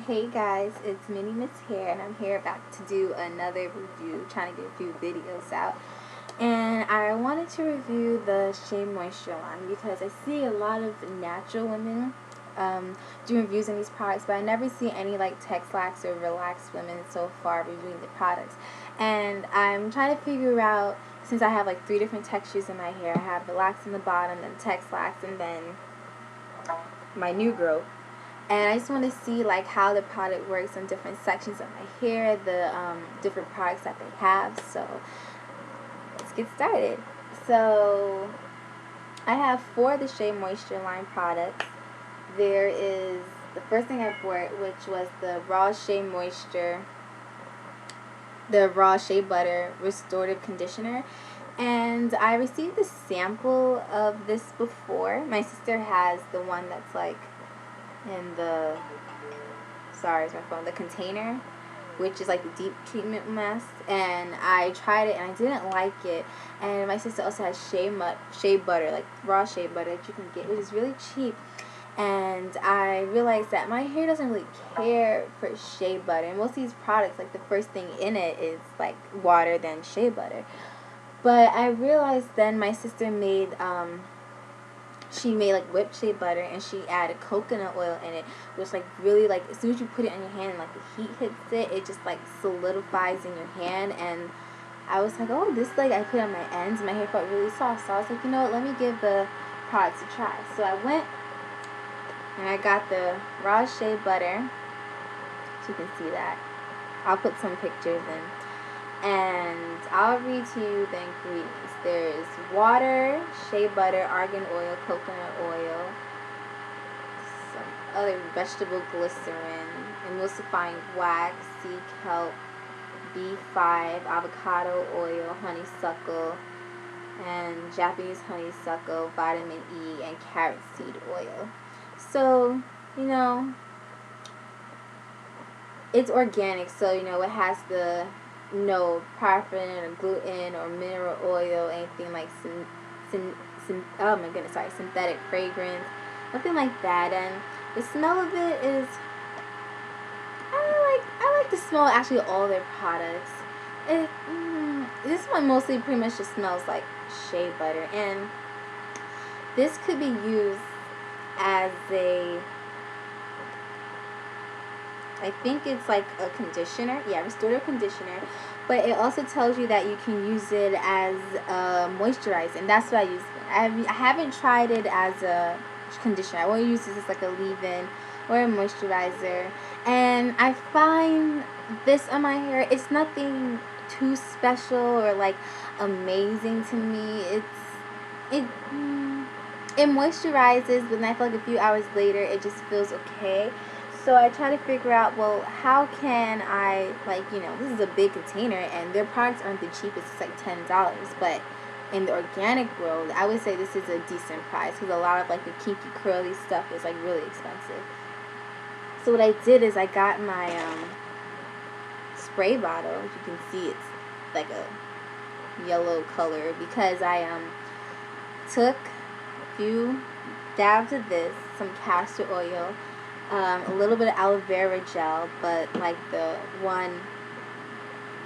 Hey guys, it's Minnie Miss here, and I'm here back to do another review, trying to get a few videos out. And I wanted to review the Shea Moisture line because I see a lot of natural women doing reviews on these products, but I never see any like Tex-Lax or relaxed women so far reviewing the products. And I'm trying to figure out, since I have like 3 different textures in my hair, I have relaxed in the bottom, then Tex-Lax, and then my new growth. And I just want to see like how the product works in different sections of my hair, the different products that they have. So let's get started. So I have 4 of the Shea Moisture line products. There is the first thing I bought, which was the raw Shea Moisture, the raw Shea Butter Restorative Conditioner. And I received a sample of this before. My sister has the one that's like in the, sorry, it's my phone, the container, which is like the deep treatment mask, and I tried it and I didn't like it. And my sister also has shea butter, like raw shea butter that you can get, which is really cheap. And I realized that my hair doesn't really care for shea butter, and most of these products, like the first thing in it is like water than shea butter. But I realized then my sister made she made like whipped shea butter, and she added coconut oil in it, which like really, like as soon as you put it on your hand and like the heat hits it, it just like solidifies in your hand. And I was like, oh, this, like I put it on my ends and my hair felt really soft, so I was like, you know what, let me give the products a try. So I went and I got the raw shea butter, so you can see that. I'll put some pictures in, and I'll read to you the ingredients. There's water, shea butter, argan oil, coconut oil, some other vegetable glycerin, emulsifying wax, sea kelp, B5, avocado oil, honeysuckle, and Japanese honeysuckle, vitamin E, and carrot seed oil. So, you know, it's organic, so you know it has the no paraffin or gluten or mineral oil, anything like synthetic fragrance, nothing like that. And the smell of it is, I like the smell of actually all their products. This one mostly pretty much just smells like shea butter, and this could be used as a, I think it's like a conditioner. Yeah, restorative conditioner. But it also tells you that you can use it as a moisturizer, and that's what I use it. I haven't tried it as a conditioner. I want to use this as like a leave-in or a moisturizer. And I find this on my hair, it's nothing too special or like amazing to me. It moisturizes, but then I feel like a few hours later it just feels okay. So I try to figure out, well, how can I, like, you know, this is a big container, and their products aren't the cheapest. It's like $10. But in the organic world, I would say this is a decent price, because a lot of, like, the kinky, curly stuff is, like, really expensive. So what I did is I got my spray bottle. As you can see, it's like a yellow color, because I took a few dabs of this, some castor oil, a little bit of aloe vera gel, but like the one,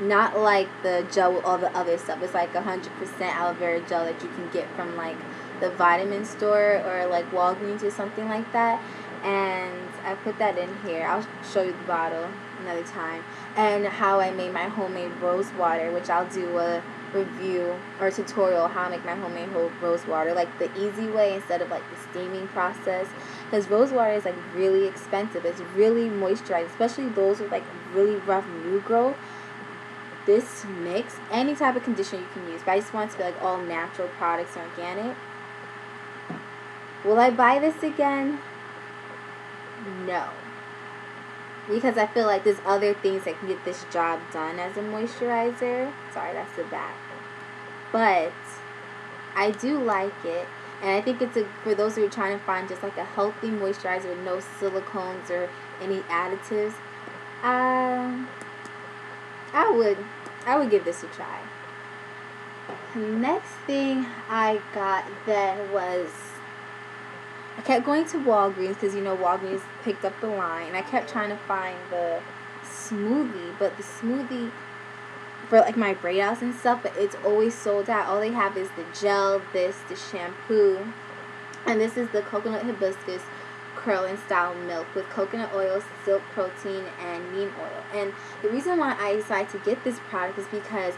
not like the gel with all the other stuff. It's like 100% aloe vera gel that you can get from like the vitamin store or like Walgreens or something like that. And I put that in here. I'll show you the bottle another time. And how I made my homemade rose water, which I'll do a review or tutorial how I make my homemade rose water, like the easy way instead of like the steaming process, because rose water is like really expensive. It's really moisturized, especially those with like really rough new growth. This mix, any type of conditioner you can use, but I just want it to be like all natural products, organic. Will I buy this again? No, because I feel like there's other things that can get this job done as a moisturizer. Sorry, that's the back. But I do like it, and I think it's for those who are trying to find just like a healthy moisturizer with no silicones or any additives. I would give this a try. The next thing I got then was I kept going to Walgreens because, you know, Walgreens picked up the line. And I kept trying to find the smoothie, but the smoothie for like my braid outs and stuff, but it's always sold out. All they have is the gel, the shampoo, and this is the coconut hibiscus curl and style milk with coconut oil, silk protein, and neem oil. And the reason why I decided to get this product is because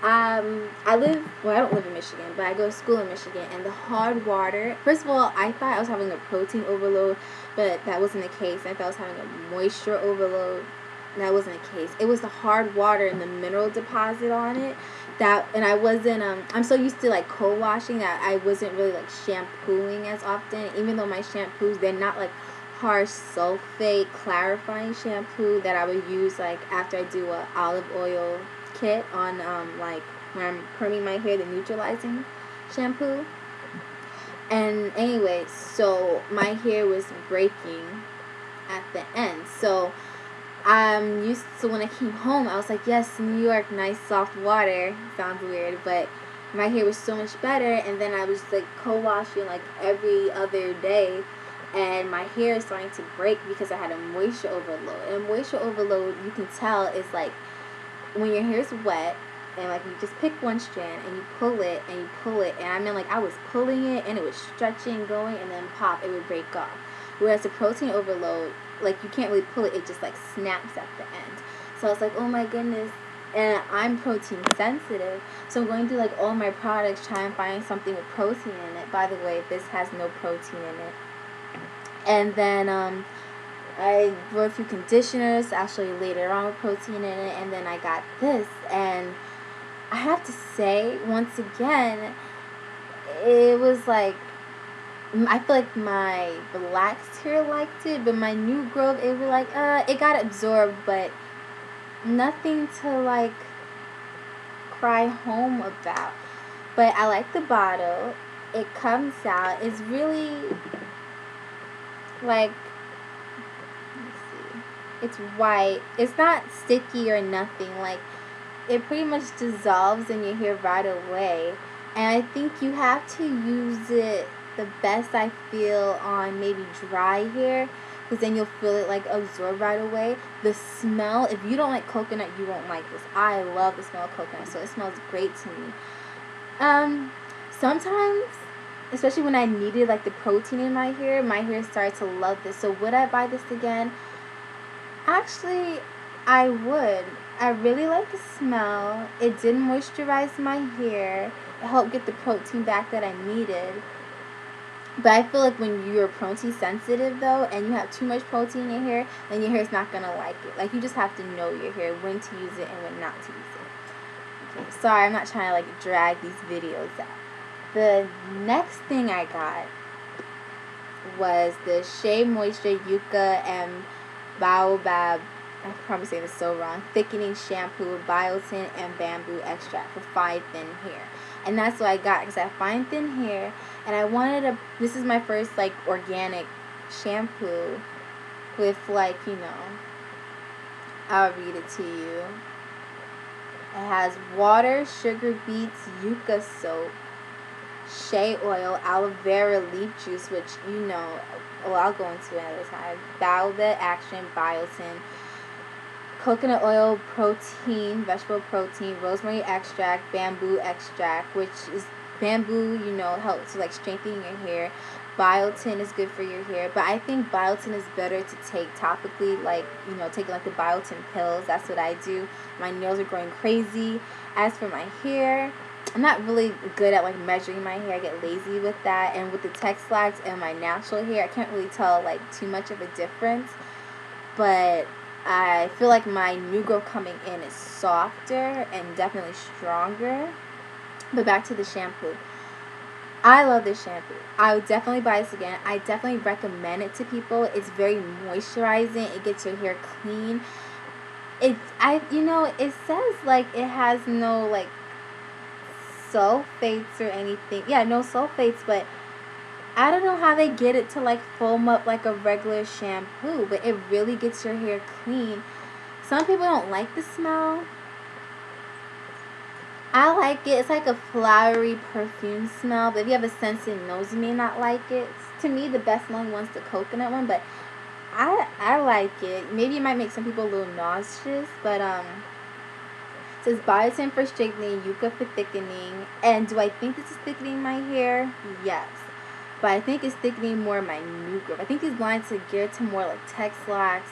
I don't live in Michigan, but I go to school in Michigan, and the hard water, first of all, I thought I was having a protein overload, but that wasn't the case. I thought I was having a moisture overload. That wasn't the case. It was the hard water and the mineral deposit on it and I wasn't, I'm so used to like co-washing that I wasn't really like shampooing as often, even though my shampoos, they're not like harsh sulfate clarifying shampoo that I would use like after I do a olive oil kit on like when I'm perming my hair, the neutralizing shampoo. And anyway, so my hair was breaking at the end, so I'm used to when I came home, I was like, yes, New York, nice soft water. Sounds weird, but my hair was so much better. And then I was like co-washing like every other day, and my hair is starting to break because I had a moisture overload. And a moisture overload, you can tell, is like when your hair is wet and like you just pick one strand and you pull it and you pull it, and I mean like I was pulling it and it was stretching, going, and then pop, it would break off. Whereas the protein overload, like you can't really pull it, it just like snaps at the end. So I was like, oh my goodness. And I'm protein sensitive, so I'm going through like all my products trying to find something with protein in it. By the way, this has no protein in it. And then I wrote a few conditioners actually later on with protein in it, and then I got this, and I have to say once again, it was like, I feel like my relaxed hair liked it, but my new growth, it was like, it got absorbed, but nothing to like cry home about. But I like the bottle. It comes out. It's really like, let's see, it's white. It's not sticky or nothing. Like, it pretty much dissolves in your hair right away. And I think you have to use it the best, I feel, on maybe dry hair, because then you'll feel it like absorb right away. The smell, if you don't like coconut, you won't like this. I love the smell of coconut, so it smells great to me. Sometimes, especially when I needed like the protein in my hair started to love this. So would I buy this again? Actually, I would. I really like the smell. It did moisturize my hair. It helped get the protein back that I needed. But I feel like when you're protein sensitive though, and you have too much protein in your hair, then your hair is not gonna like it. Like, you just have to know your hair, when to use it and when not to use it. Okay, sorry, I'm not trying to like drag these videos out. The next thing I got was the Shea Moisture Yucca and Baobab, I'm probably saying this so wrong, thickening shampoo with biotin and bamboo extract for fine thin hair. And that's what I got, because I have fine thin hair, and I wanted this is my first like organic shampoo with like, you know, I'll read it to you. It has water, sugar beets, yucca soap, shea oil, aloe vera leaf juice, which, you know, well, I'll go into another time, Baobab action, biotin, coconut oil, protein, vegetable protein, rosemary extract, bamboo extract, which is bamboo, you know, helps to like strengthen your hair. Biotin is good for your hair, but I think biotin is better to take topically, like, you know, taking like the biotin pills. That's what I do. My nails are growing crazy. As for my hair, I'm not really good at like measuring my hair. I get lazy with that, and with the Texlax and my natural hair, I can't really tell like too much of a difference. But I feel like my new growth coming in is softer and definitely stronger. But back to the shampoo. I love this shampoo. I would definitely buy this again. I definitely recommend it to people. It's very moisturizing. It gets your hair clean. It says like it has no like sulfates or anything. Yeah, no sulfates, but I don't know how they get it to like foam up like a regular shampoo, but it really gets your hair clean. Some people don't like the smell. I like it. It's like a flowery perfume smell, but if you have a sensitive nose, you may not like it. To to me, the best smelling one's the coconut one, but I like it. Maybe it might make some people a little nauseous, but it says biotin for straightening, Yucca for thickening. And do I think this is thickening my hair? Yes. But I think it's thickening more my new growth. I think these lines are geared to more like Texlax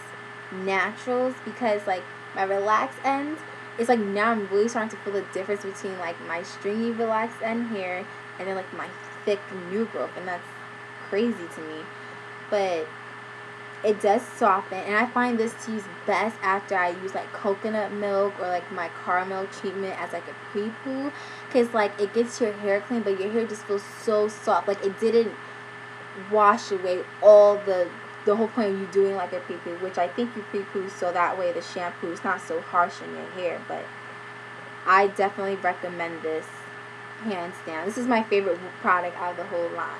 naturals, because like my relaxed end, it's like now I'm really starting to feel the difference between like my stringy relaxed end hair and then like my thick new growth, and that's crazy to me. But it does soften, and I find this to use best after I use like coconut milk or like my caramel treatment as like a pre-poo, because like it gets your hair clean, but your hair just feels so soft. Like it didn't wash away all the whole point of you doing like a pre-poo, which I think you pre-poo so that way the shampoo is not so harsh on your hair. But I definitely recommend this, hands down. This is my favorite product out of the whole line.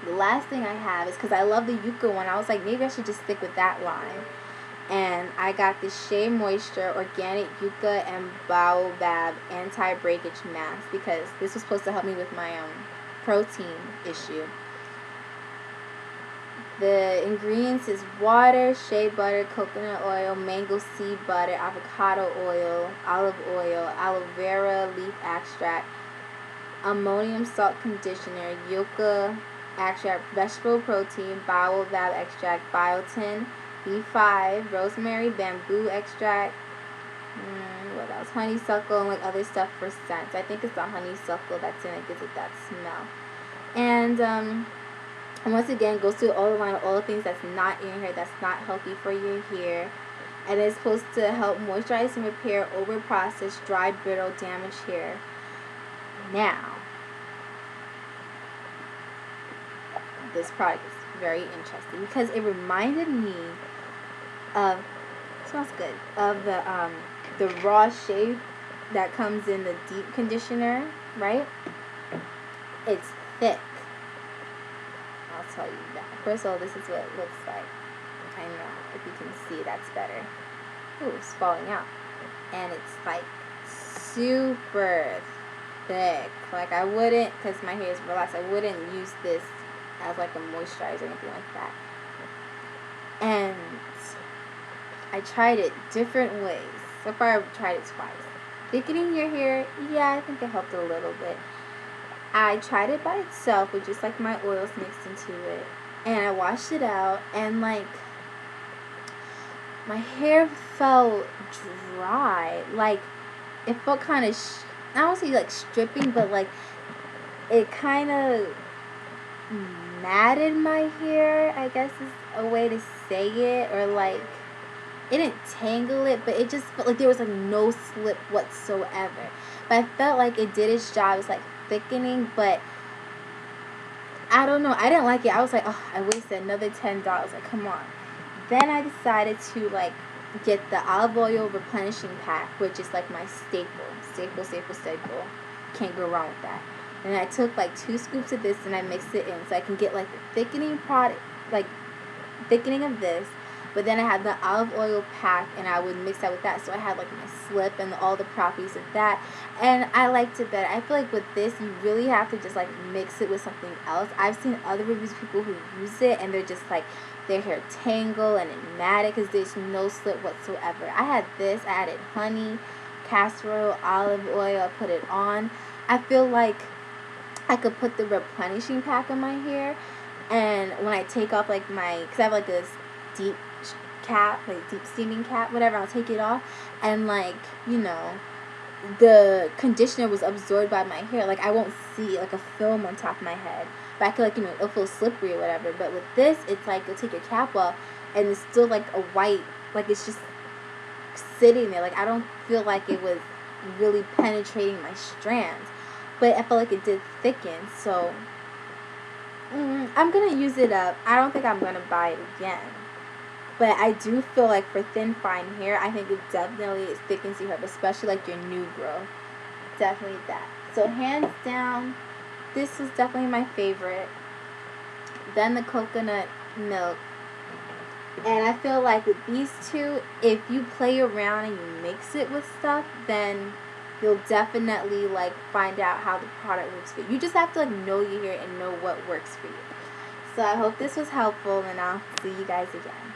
The last thing I have is, because I love the Yucca one, I was like, maybe I should just stick with that line. And I got the Shea Moisture Organic Yucca and Baobab Anti-Breakage Mask, because this was supposed to help me with my protein issue. The ingredients is water, shea butter, coconut oil, mango seed butter, avocado oil, olive oil, aloe vera leaf extract, ammonium salt conditioner, yucca extract, vegetable protein, baobab extract, biotin, B5, rosemary, bamboo extract, what else? Honeysuckle, and like other stuff for scents. I think it's the honeysuckle that's in it, gives it that smell. And once again, goes through all the line of all the things that's not in your hair, that's not healthy for your hair. And it's supposed to help moisturize and repair over-processed, dry, brittle, damaged hair. Now, this product is very interesting because it reminded me of, it smells good, of the raw shea that comes in the deep conditioner, right? It's thick. I'll tell you that. First of all, this is what it looks like. I know, if you can see, that's better. Ooh, it's falling out. And it's like super thick. Like I wouldn't, because my hair is relaxed, I wouldn't use this as like a moisturizer or anything like that. And I tried it different ways. So far I've tried it twice. Thickening your hair, yeah, I think it helped a little bit. I tried it by itself with just like my oils mixed into it, and I washed it out, and like my hair felt dry. Like it felt kind of I don't say like stripping, but like it kind of matted my hair, I guess is a way to say it. Or like it didn't tangle it, but it just felt like there was like no slip whatsoever. But I felt like it did its job. It's like thickening, but I don't know, I didn't like it. I was like, oh, I wasted another $10. Like, come on. Then I decided to like get the olive oil replenishing pack, which is like my staple. Can't go wrong with that. And I took like 2 scoops of this and I mixed it in so I can get like the thickening product, like thickening of this. But then I had the olive oil pack, and I would mix that with that. So I had like my slip and all the properties of that. And I liked it better. I feel like with this, you really have to just like mix it with something else. I've seen other reviews of people who use it, and they're just like, their hair tangle and it matted because there's no slip whatsoever. I had this. I added honey, castor oil, olive oil. I put it on. I feel like I could put the replenishing pack on my hair. And when I take off like because I have like this deep cap, like deep steaming cap, whatever, I'll take it off, and like, you know, the conditioner was absorbed by my hair. Like I won't see like a film on top of my head, but I could like, you know, it'll feel slippery or whatever. But with this, it's like you'll take your cap off and it's still like a white, like it's just sitting there. Like I don't feel like it was really penetrating my strands, but I felt like it did thicken. So I'm gonna use it up. I don't think I'm gonna buy it again. But I do feel like for thin, fine hair, I think it definitely thickens your hair, especially like your new growth. Definitely that. So hands down, this was definitely my favorite. Then the coconut milk. And I feel like with these two, if you play around and you mix it with stuff, then you'll definitely like find out how the product works for you. You just have to like know your hair and know what works for you. So I hope this was helpful, and I'll see you guys again.